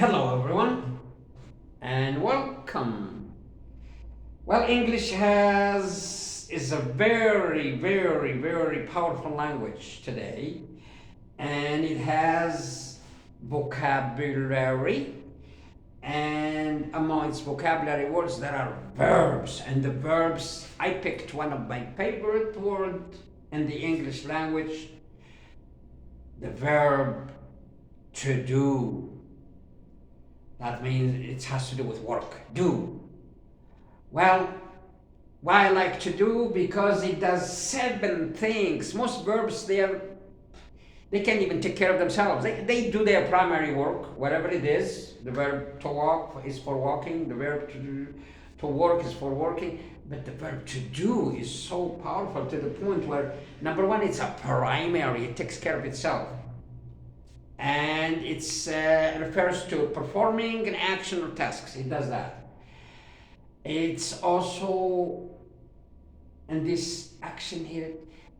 Hello everyone and welcome. Well, English is a very powerful language today, and it has vocabulary, and among its vocabulary words there are verbs, and the verbs, I picked one of my favorite words in the English language, the verb to do. That means it has to do with work. Do. Well, why I like to do? Because it does 7 things. Most verbs, they can't even take care of themselves. They do their primary work, whatever it is. The verb to walk is for walking. The verb to work is for working. But the verb to do is so powerful to the point where, number one, it's a primary. It takes care of itself. And it refers to performing an action or tasks. It does that. It's also, in this action here,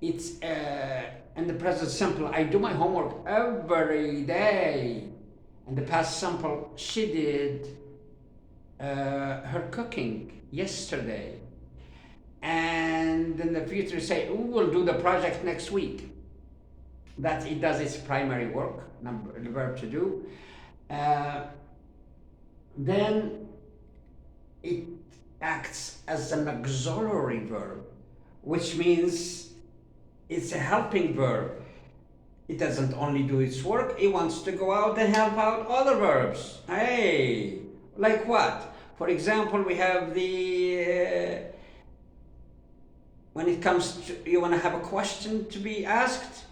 it's in the present simple. I do my homework every day. In the past simple, she did her cooking yesterday. And in the future, say, we'll do the project next week. That it does its primary work, the verb to do. Then it acts as an auxiliary verb, which means it's a helping verb. It doesn't only do its work, it wants to go out and help out other verbs. Hey, like what? For example, we have when it comes to, you want to have a question to be asked,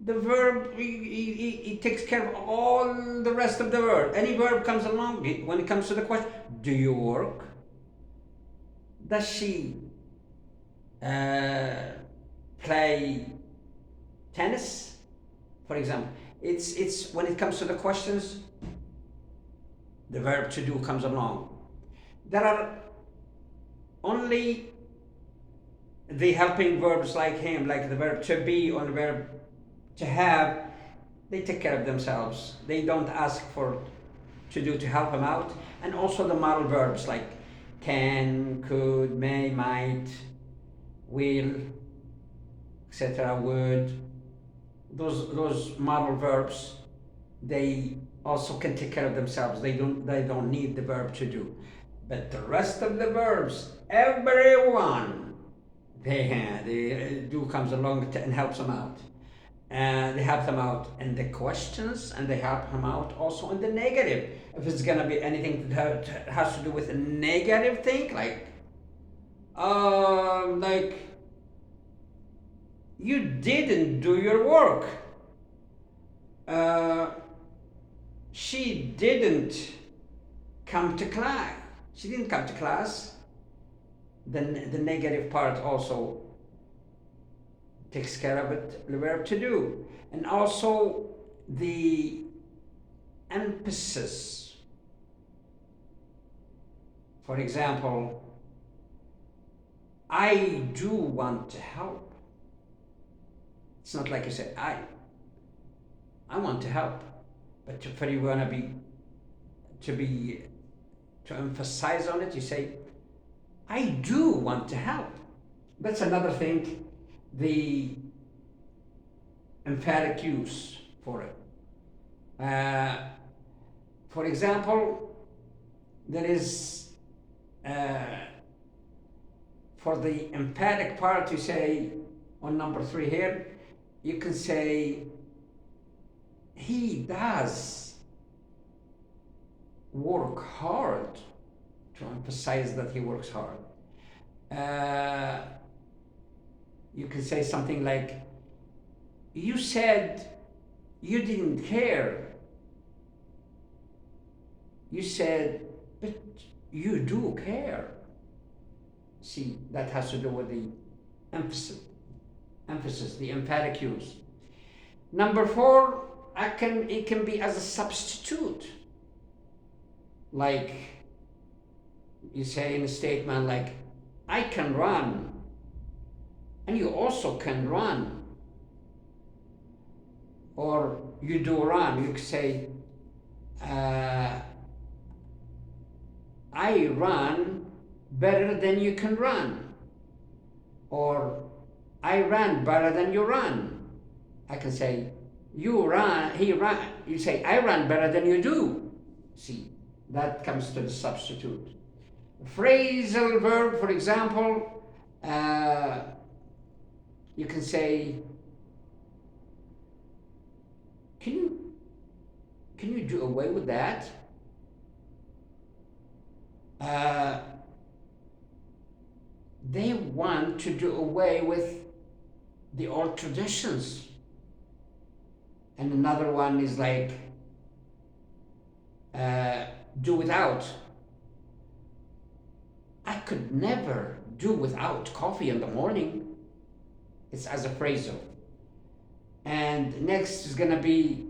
the verb, it takes care of all the rest of the verb. Any verb comes along, when it comes to the question, do you work? Does she play tennis? For example, it's when it comes to the questions, the verb to do comes along. There are only the helping verbs like him, like the verb to be or the verb to have, they take care of themselves. They don't ask for to do to help them out. And also the modal verbs like can, could, may, might, will, etc., would. Those modal verbs, they also can take care of themselves. They don't need the verb to do. But the rest of the verbs, everyone, they do comes along and helps them out. They help them out in the questions, and they help them out also in the negative. If it's gonna be anything that has to do with a negative thing, like you didn't do your work. She didn't come to class. She didn't come to class. Then the negative part also takes care of it, the verb to do. And also the emphasis. For example, I do want to help. It's not like you say, I want to help. But for you want to emphasize on it, you say, I do want to help. That's another thing, the emphatic use for it. For example, there is, for the emphatic part, you say, on number 3 here, you can say, he does work hard, to emphasize that he works hard. You can say something like, you said you didn't care. You said, but you do care. See, that has to do with the emphasis, the emphatic use. Number 4, it can be as a substitute. Like, you say in a statement like, I can run, and you also can run. Or you do run, you could say, I run better than you can run. Or I ran better than you run. I can say, you run, he ran. You say, I run better than you do. See, that comes to the substitute. Phrasal verb, for example, you can say, can you do away with that? They want to do away with the old traditions. And another one is like, do without. I could never do without coffee in the morning. It's as a phrasal. And next is gonna be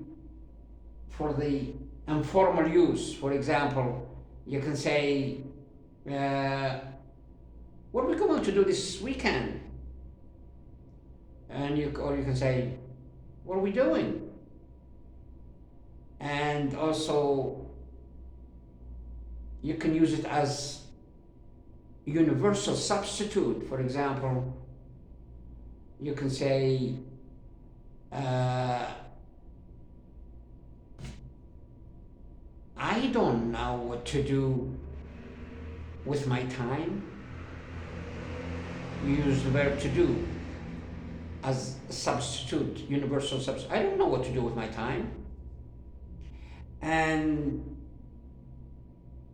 for the informal use. For example, you can say, what are we going to do this weekend? And you can say, what are we doing? And also, you can use it as universal substitute. For example, you can say, I don't know what to do with my time. You use the verb to do as a substitute, universal substitute. I don't know what to do with my time. And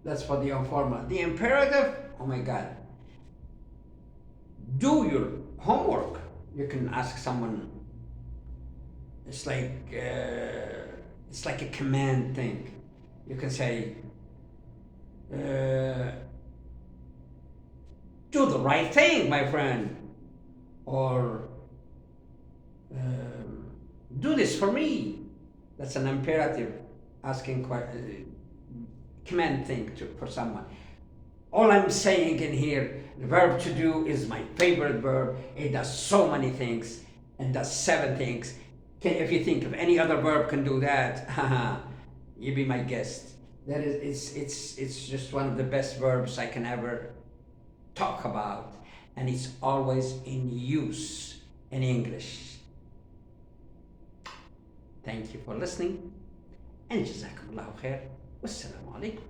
that's for the informal. The imperative, oh my God, do your homework. You can ask someone. It's like a command thing. You can say, do the right thing, my friend, or do this for me. That's an imperative, asking command thing for someone. All I'm saying in here, the verb to do is my favorite verb. It does so many things and does 7 things. If you think of any other verb can do that, you be my guest. That is, it's just one of the best verbs I can ever talk about, and it's always in use in English. Thank you for listening, and jazakum Allahu khair. Wassalamu alaikum.